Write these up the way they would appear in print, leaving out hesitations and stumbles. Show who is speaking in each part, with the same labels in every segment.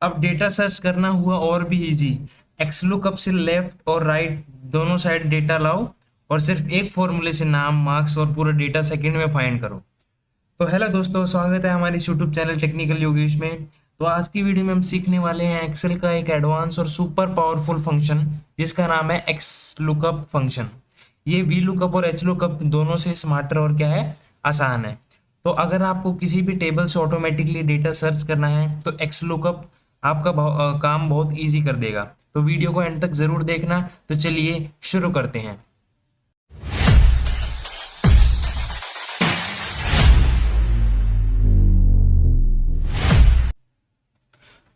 Speaker 1: अब data search करना हुआ और भी इजी। एक्स लुकअप से लेफ्ट और राइट दोनों साइड डेटा लाओ और सिर्फ एक फॉर्मूले से नाम, मार्क्स और पूरा डेटा सेकंड में फाइंड करो। तो हेलो दोस्तों, स्वागत है हमारे यूट्यूब चैनल टेक्निकल योगेश में। तो आज की वीडियो में हम सीखने वाले हैं एक्सेल का एक एडवांस और सुपर पावरफुल फंक्शन जिसका नाम है एक्स लुकअप फंक्शन। ये वी लुकअप और एच लुकअप दोनों से स्मार्टर और क्या है, आसान है। तो अगर आपको किसी भी टेबल से ऑटोमेटिकली डेटा सर्च करना है तो एक्स लुकअप आपका काम बहुत ईजी कर देगा। तो वीडियो को एंड तक जरूर देखना। तो चलिए शुरू करते हैं।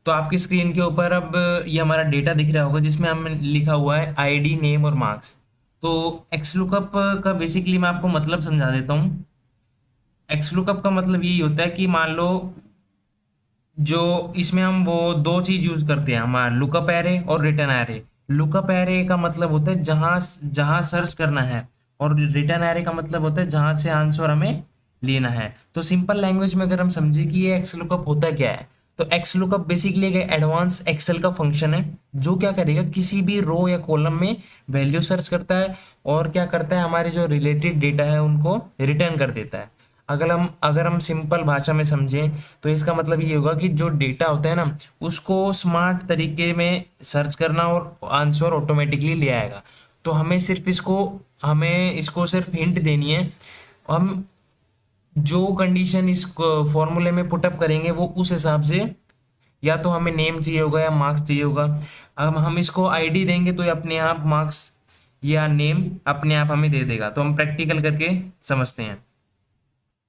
Speaker 1: तो आपकी स्क्रीन के ऊपर अब ये हमारा डेटा दिख रहा होगा जिसमें हम लिखा हुआ है आईडी, नेम और मार्क्स। तो एक्स लुकअप का बेसिकली मैं आपको मतलब समझा देता हूँ। एक्स लुकअप का मतलब यही होता है कि मान लो जो इसमें हम वो दो चीज यूज करते हैं, हमारा लुकअप एरे और रिटर्न एरे। लुकअप एरे का मतलब होता है जहां जहां सर्च करना है, और रिटर्न एरे का मतलब होता है जहां से आंसर हमें लेना है। तो सिंपल लैंग्वेज में अगर हम समझे कि ये एक्स लुकअप होता क्या है, तो एक्स लुकअप बेसिकली एक एडवांस एक्सेल का फंक्शन है जो क्या करेगा, किसी भी रो या कॉलम में वैल्यू सर्च करता है और क्या करता है, हमारे जो रिलेटेड डेटा है उनको रिटर्न कर देता है। अगर हम सिंपल भाषा में समझें तो इसका मतलब ये होगा कि जो डेटा होता है ना, उसको स्मार्ट तरीके में सर्च करना और आंसर ऑटोमेटिकली ले आएगा। तो हमें इसको सिर्फ हिंट देनी है। हम जो कंडीशन इस फॉर्मूले में पुटअप करेंगे वो उस हिसाब से, या तो हमें नेम चाहिए होगा या मार्क्स चाहिए होगा। अब हम इसको आईडी देंगे तो ये अपने आप मार्क्स या नेम अपने आप हमें दे देगा। तो हम प्रैक्टिकल करके समझते हैं।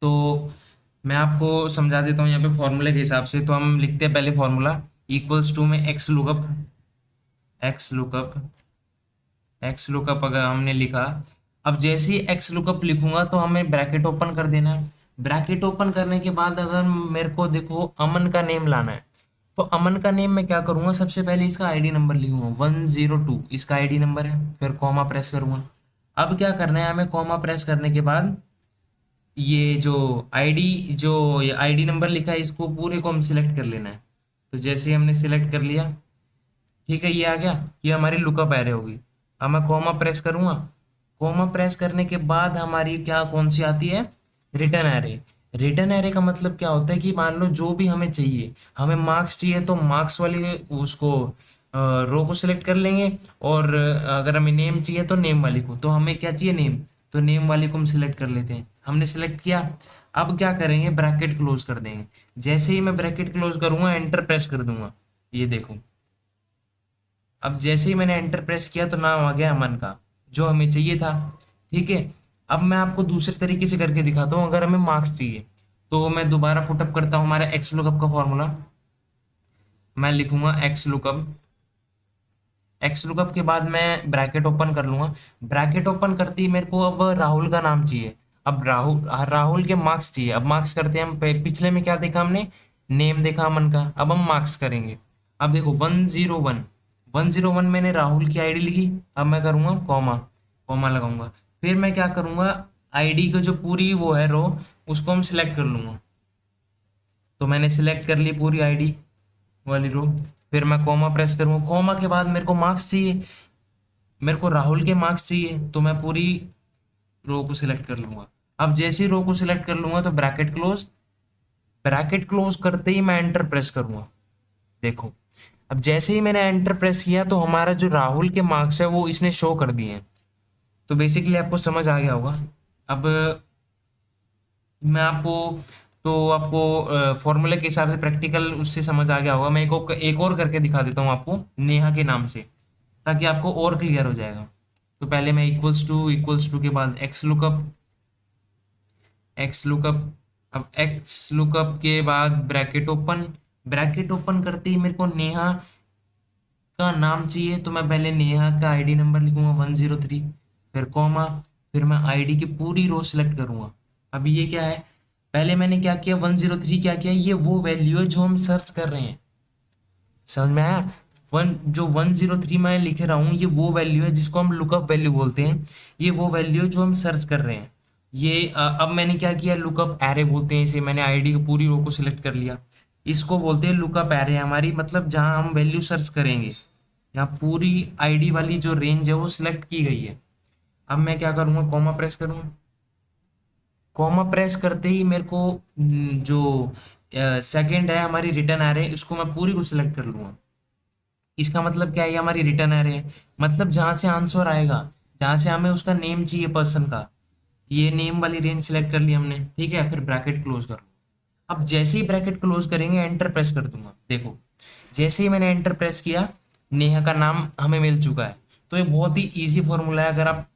Speaker 1: तो मैं आपको समझा देता हूँ यहाँ पे फॉर्मूले के हिसाब से। तो हम लिखते हैं पहले फॉर्मूला इक्वल्स टू में एक्स लुकअप अगर हमने लिखा। अब जैसे ही एक्स लुकअप लिखूंगा तो हमें ब्रैकेट ओपन कर देना है। ब्रैकेट ओपन करने के बाद अगर मेरे को देखो अमन का नेम लाना है, तो अमन का नेम मैं क्या करूंगा, सबसे पहले इसका आईडी नंबर लिखूंगा 102, इसका आईडी नंबर है। फिर कॉमा प्रेस करूंगा। अब क्या करना है हमें, कॉमा प्रेस करने के बाद ये जो आईडी नंबर लिखा है इसको पूरे को हम सिलेक्ट कर लेना है। तो जैसे ही हमने सिलेक्ट कर लिया, ठीक है, ये आ गया, ये हमारी लुकअप एरे होगी। अब मैं कॉमा प्रेस करूंगा। कॉमा प्रेस करने के बाद हमारी क्या कौन सी आती है, रिटर्न एरे। रिटर्न एरे का मतलब क्या होता है कि मान लो जो भी हमें चाहिए, हमें मार्क्स चाहिए तो मार्क्स वाली उसको रो को सिलेक्ट कर लेंगे, और अगर हमें नेम चाहिए तो नेम वाली को। तो हमें क्या चाहिए, नेम, तो नेम वाली को हम सिलेक्ट कर लेते हैं। हमने सिलेक्ट किया। अब क्या करेंगे, ब्रैकेट क्लोज कर देंगे। जैसे ही मैं ब्रैकेट क्लोज करूंगा, एंटर प्रेस कर दूंगा, ये देखो। अब जैसे ही मैंने एंटर प्रेस किया तो नाम आ गया अमन का, जो हमें चाहिए था। ठीक है। अब मैं आपको दूसरे तरीके से करके दिखाता हूँ। अगर हमें मार्क्स चाहिए तो मैं दोबारा पुटअप करता हूँ हमारा एक्स लुकअप का फॉर्मूला। मैं लिखूंगा एक्स लुकअप के बाद मैं ब्रैकेट ओपन कर लूंगा। ब्रैकेट ओपन करते ही मेरे को अब राहुल का नाम चाहिए। अब राहुल के मार्क्स चाहिए। अब मार्क्स करते हैं हम। पिछले में क्या देखा हमने, नेम देखा अमन का। अब हम मार्क्स करेंगे। अब देखो 101 मैंने राहुल की आईडी लिखी। अब मैं करूंगा कॉमा, कॉमा लगाऊंगा। फिर मैं क्या करूंगा, आईडी का जो पूरी वो है रो, उसको हम सिलेक्ट कर लूंगा। तो मैंने सिलेक्ट कर ली पूरी आईडी वाली रो। फिर मैं कॉमा प्रेस करूंगा। कॉमा के बाद मेरे को मार्क्स चाहिए, मेरे को राहुल के मार्क्स चाहिए, तो मैं पूरी रो को सिलेक्ट कर लूंगा। अब जैसे ही रो को सिलेक्ट कर लूंगा तो ब्रैकेट क्लोज करते ही मैं एंटर प्रेस करूंगा। देखो, अब जैसे ही मैंने एंटर प्रेस किया तो हमारा जो राहुल के मार्क्स है वो इसने शो कर दिए हैं। तो बेसिकली आपको समझ आ गया होगा। अब मैं आपको फॉर्मूले के हिसाब से प्रैक्टिकल उससे समझ आ गया होगा। मैं एक और करके दिखा देता हूँ आपको नेहा के नाम से, ताकि आपको और क्लियर हो जाएगा। तो पहले मैं इक्वल्स टू के बाद एक्स लुकअप। अब एक्स लुकअप के बाद ब्रैकेट ओपन करते ही मेरे को नेहा का नाम चाहिए। तो मैं पहले नेहा का आईडी नंबर लिखूंगा 103, फिर कॉमा, फिर मैं आईडी की पूरी रो सिलेक्ट करूंगा। अभी ये क्या है, पहले मैंने क्या किया, 103 क्या किया, ये वो वैल्यू है जो हम सर्च कर रहे हैं। समझ में आया। 103 मैं लिख रहा हूँ, ये वो वैल्यू है जिसको हम लुकअप वैल्यू बोलते हैं। ये वो वैल्यू जो हम सर्च कर रहे हैं। अब मैंने क्या किया, लुकअप एरे बोलते हैं इसे। मैंने आईडी की पूरी रो को सिलेक्ट कर लिया। इसको बोलते हैं लुकअप एरे हमारी, मतलब जहाँ हम वैल्यू सर्च करेंगे। यहाँ पूरी आईडी वाली जो रेंज है वो सिलेक्ट की गई है। अब मैं क्या करूँगा, कॉमा प्रेस करूँगा। कॉमा प्रेस करते ही मेरे को जो सेकंड है हमारी रिटर्न एरे, इसको मैं पूरी को सिलेक्ट कर लूँगा। इसका मतलब क्या है, ये हमारी रिटर्न एरे है, मतलब जहाँ से आंसर आएगा, जहाँ से हमें उसका नेम चाहिए पर्सन का, ये नेम वाली रेंज सिलेक्ट कर ली हमने, ठीक है। फिर ब्रैकेट क्लोज कर लो। अब जैसे ही ब्रैकेट क्लोज करेंगे एंटर प्रेस कर दूंगा, देखो जैसे ही मैंने एंटर प्रेस किया नेहा का नाम हमें मिल चुका है। तो ये बहुत ही इजी फॉर्मूला है, अगर आप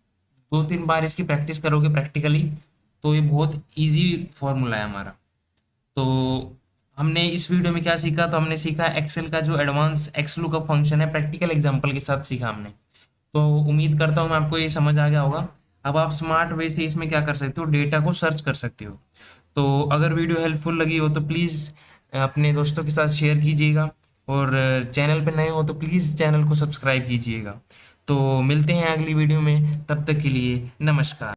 Speaker 1: 2-3 बार इसकी प्रैक्टिस करोगे प्रैक्टिकली तो ये बहुत इजी फॉर्मूला है हमारा। तो हमने इस वीडियो में क्या सीखा, तो हमने सीखा एक्सेल का जो एडवांस एक्स लुकअप फंक्शन है, प्रैक्टिकल एग्जांपल के साथ सीखा हमने। तो उम्मीद करता हूँ मैं आपको ये समझ आ गया होगा। अब आप स्मार्ट वे से इसमें क्या कर सकते हो, डेटा को सर्च कर सकते हो। तो अगर वीडियो हेल्पफुल लगी हो तो प्लीज़ अपने दोस्तों के साथ शेयर कीजिएगा, और चैनल पर नए हो तो प्लीज़ चैनल को सब्सक्राइब कीजिएगा। तो मिलते हैं अगली वीडियो में, तब तक के लिए नमस्कार।